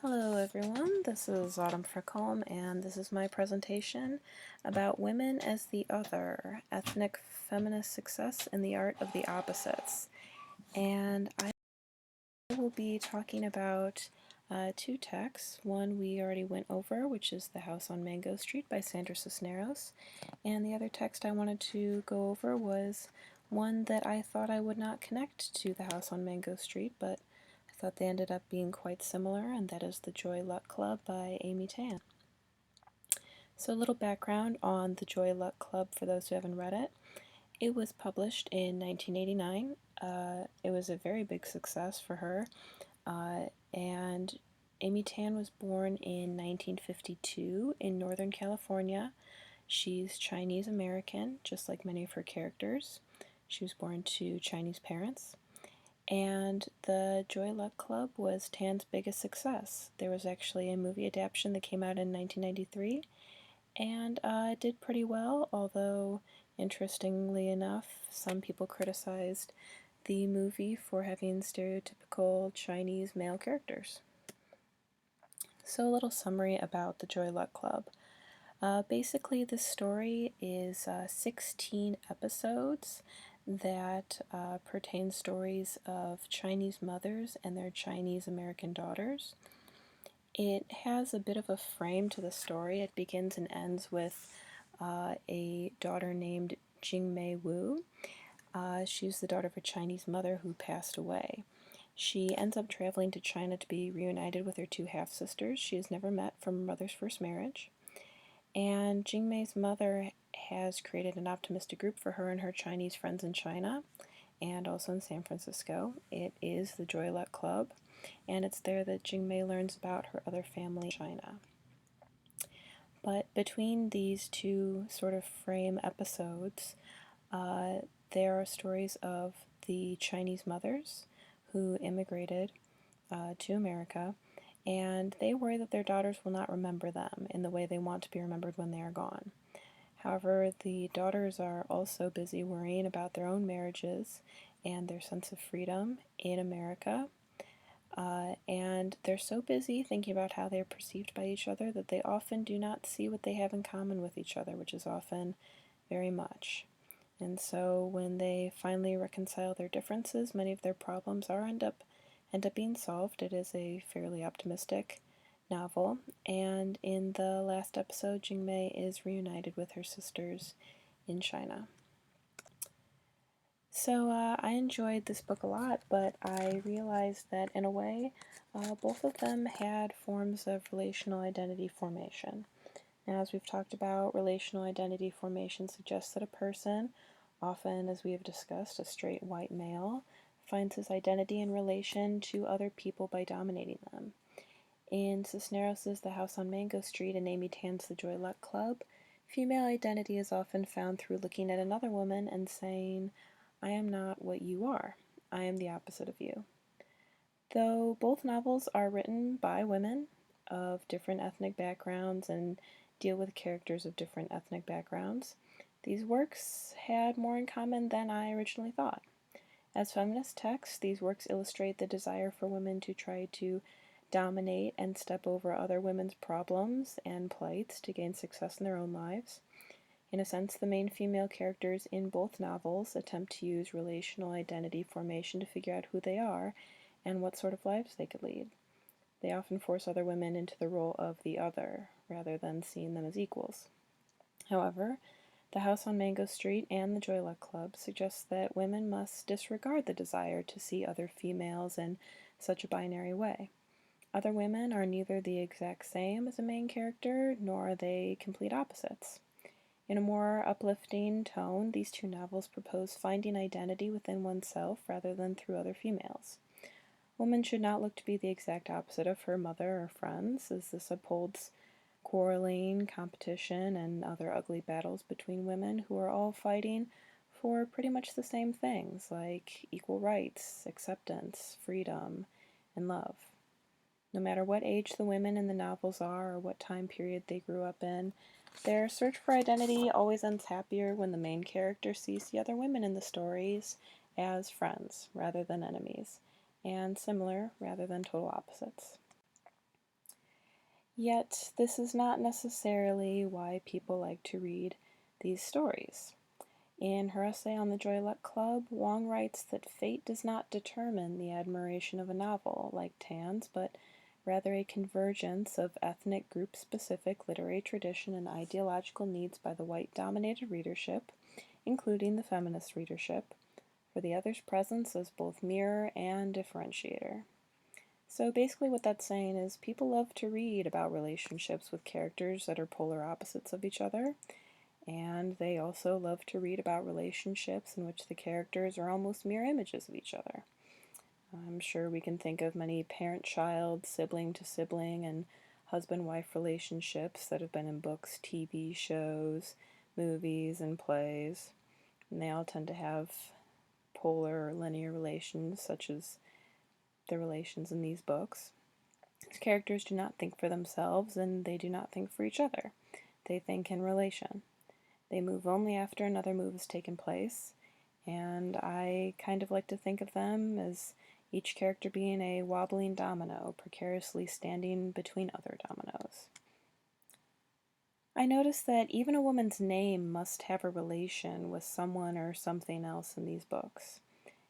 Hello everyone, this is Frykholm, and this is my presentation about women as the other, ethnic feminist success in the art of the opposites. And I will be talking about two texts. One we already went over, which is The House on Mango Street by Sandra Cisneros, and the other text I wanted to go over was one that I thought I would not connect to The House on Mango Street, but I thought they ended up being quite similar, and that is The Joy Luck Club by Amy Tan. So a little background on The Joy Luck Club for those who haven't read it. It was published in 1989. It was a very big success for her, and Amy Tan was born in 1952 in Northern California. She's Chinese American, just like many of her characters. She was born to Chinese parents. And the Joy Luck Club was Tan's biggest success. There was actually a movie adaptation that came out in 1993, and it did pretty well, although, interestingly enough, some people criticized the movie for having stereotypical Chinese male characters. So a little summary about the Joy Luck Club. Basically, this story is 16 episodes that pertain stories of Chinese mothers and their Chinese American daughters. It has a bit of a frame to the story. It begins and ends with a daughter named Jingmei Wu. She's the daughter of a Chinese mother who passed away. She ends up traveling to China to be reunited with her two half-sisters she has never met from her mother's first marriage. And Jingmei's mother has created an optimistic group for her and her Chinese friends in China and also in San Francisco. It is the Joy Luck Club, and it's there that Jingmei learns about her other family in China. But between these two sort of frame episodes, there are stories of the Chinese mothers who immigrated to America, and they worry that their daughters will not remember them in the way they want to be remembered when they are gone. However, the daughters are also busy worrying about their own marriages and their sense of freedom in America, and they're so busy thinking about how they're perceived by each other that they often do not see what they have in common with each other, which is often very much. And so when they finally reconcile their differences, many of their problems end up being solved. It is a fairly optimistic novel, and in the last episode, Jingmei is reunited with her sisters in China. So I enjoyed this book a lot, but I realized that in a way, both of them had forms of relational identity formation. Now, as we've talked about, relational identity formation suggests that a person, often, as we have discussed, a straight white male, finds his identity in relation to other people by dominating them. In Cisneros' The House on Mango Street and Amy Tan's The Joy Luck Club, female identity is often found through looking at another woman and saying, "I am not what you are. I am the opposite of you." Though both novels are written by women of different ethnic backgrounds and deal with characters of different ethnic backgrounds, these works had more in common than I originally thought. As feminist texts, these works illustrate the desire for women to try to dominate and step over other women's problems and plights to gain success in their own lives. In a sense, the main female characters in both novels attempt to use relational identity formation to figure out who they are and what sort of lives they could lead. They often force other women into the role of the other, rather than seeing them as equals. However, The House on Mango Street and The Joy Luck Club suggests that women must disregard the desire to see other females in such a binary way. Other women are neither the exact same as a main character, nor are they complete opposites. In a more uplifting tone, these two novels propose finding identity within oneself rather than through other females. Woman should not look to be the exact opposite of her mother or friends, as this upholds quarreling, competition, and other ugly battles between women who are all fighting for pretty much the same things, like equal rights, acceptance, freedom, and love. No matter what age the women in the novels are or what time period they grew up in, their search for identity always ends happier when the main character sees the other women in the stories as friends rather than enemies, and similar rather than total opposites. Yet, this is not necessarily why people like to read these stories. In her essay on the Joy Luck Club, Wong writes that fate does not determine the admiration of a novel like Tan's, but rather a convergence of ethnic group-specific literary tradition and ideological needs by the white-dominated readership, including the feminist readership, for the other's presence as both mirror and differentiator. So basically what that's saying is people love to read about relationships with characters that are polar opposites of each other, and they also love to read about relationships in which the characters are almost mirror images of each other. I'm sure we can think of many parent-child, sibling-to-sibling, and husband-wife relationships that have been in books, TV shows, movies, and plays, and they all tend to have polar or linear relations, such as the relations in these books. These characters do not think for themselves, and they do not think for each other. They think in relation. They move only after another move has taken place, and I kind of like to think of them as each character being a wobbling domino, precariously standing between other dominoes. I notice that even a woman's name must have a relation with someone or something else in these books.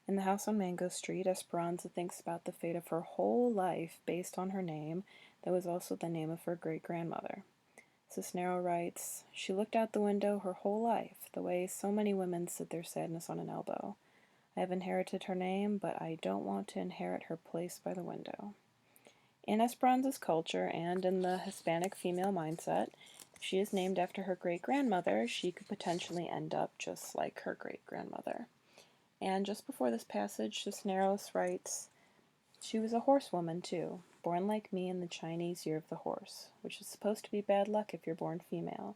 In The House on Mango Street, Esperanza thinks about the fate of her whole life based on her name that was also the name of her great-grandmother. Cisnero writes, "She looked out the window her whole life, the way so many women sit their sadness on an elbow. I have inherited her name, but I don't want to inherit her place by the window." In Esperanza's culture and in the Hispanic female mindset, if she is named after her great-grandmother, she could potentially end up just like her great-grandmother. And just before this passage, Cisneros writes, "She was a horsewoman, too, born like me in the Chinese year of the horse, which is supposed to be bad luck if you're born female.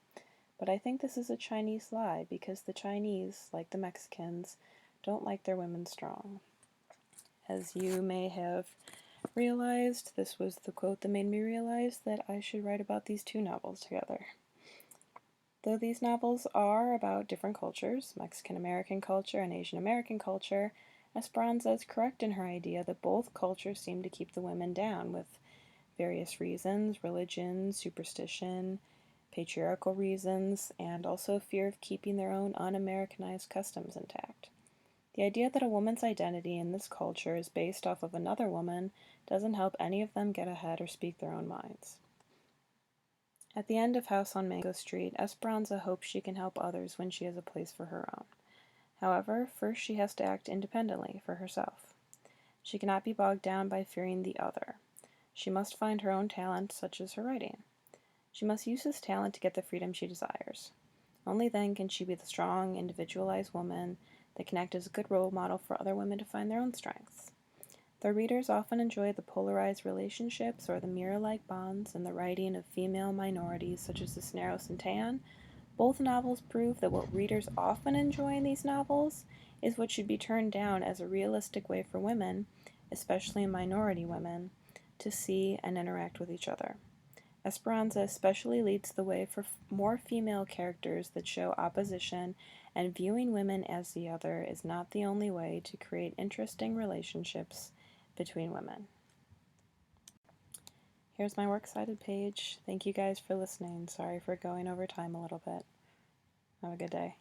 But I think this is a Chinese lie, because the Chinese, like the Mexicans, don't like their women strong." As you may have realized, this was the quote that made me realize that I should write about these two novels together. Though these novels are about different cultures, Mexican-American culture and Asian-American culture, Esperanza is correct in her idea that both cultures seem to keep the women down with various reasons: religion, superstition, patriarchal reasons, and also fear of keeping their own un-Americanized customs intact. The idea that a woman's identity in this culture is based off of another woman doesn't help any of them get ahead or speak their own minds. At the end of House on Mango Street, Esperanza hopes she can help others when she has a place for her own. However, first she has to act independently for herself. She cannot be bogged down by fearing the other. She must find her own talent, such as her writing. She must use this talent to get the freedom she desires. Only then can she be the strong, individualized woman that can act as a good role model for other women to find their own strengths. Though readers often enjoy the polarized relationships or the mirror-like bonds in the writing of female minorities such as Cisneros and Tan, both novels prove that what readers often enjoy in these novels is what should be turned down as a realistic way for women, especially minority women, to see and interact with each other. Esperanza especially leads the way for more female characters that show opposition, and viewing women as the other is not the only way to create interesting relationships between women. Here's my works cited page. Thank you guys for listening. Sorry for going over time a little bit. Have a good day.